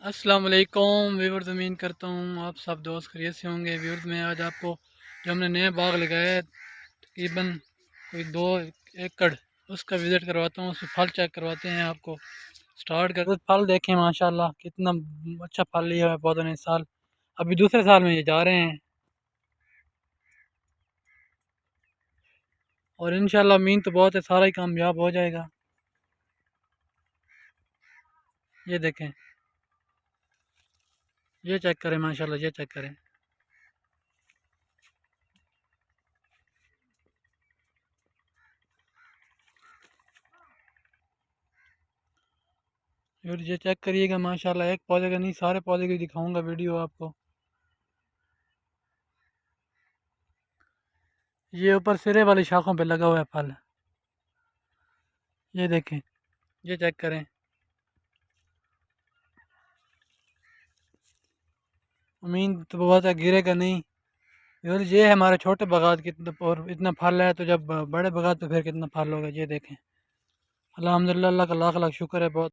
अस्सलाम वालेकुम व्यूअर्स। उम्मीद करता हूँ आप सब दोस्त खैरियत से होंगे। व्यूअर्स में आज आपको जो हमने नया बाग लगाया है तकरीबन कोई 2 एकड़ उसका विज़िट करवाता हूँ। उसमें फल चेक करवाते हैं आपको। स्टार्ट कर फल देखें माशाल्लाह कितना अच्छा फल लिया है पौधों ने इस साल। अभी दूसरे साल में ये जा रहे हैं और इंशाल्लाह उम्मीद तो बहुत है सारा ही कामयाब हो जाएगा। ये देखें, ये चेक करें माशाल्लाह, ये चेक करें। और ये चेक करिएगा माशाल्लाह, एक पौधे का नहीं सारे पौधे की दिखाऊंगा वीडियो आपको। ये ऊपर सिरे वाली शाखों पे लगा हुआ है फल। ये देखें, ये चेक करें। उम्मीद तो बहुत है गिरेगा नहीं। और ये है हमारे छोटे बागात कितना और इतना फल है, तो जब बड़े बागात पे फिर कितना फल होगा। ये देखें, अल्हम्दुलिल्लाह, अल्लाह का लाख लाख शुक्र है बहुत।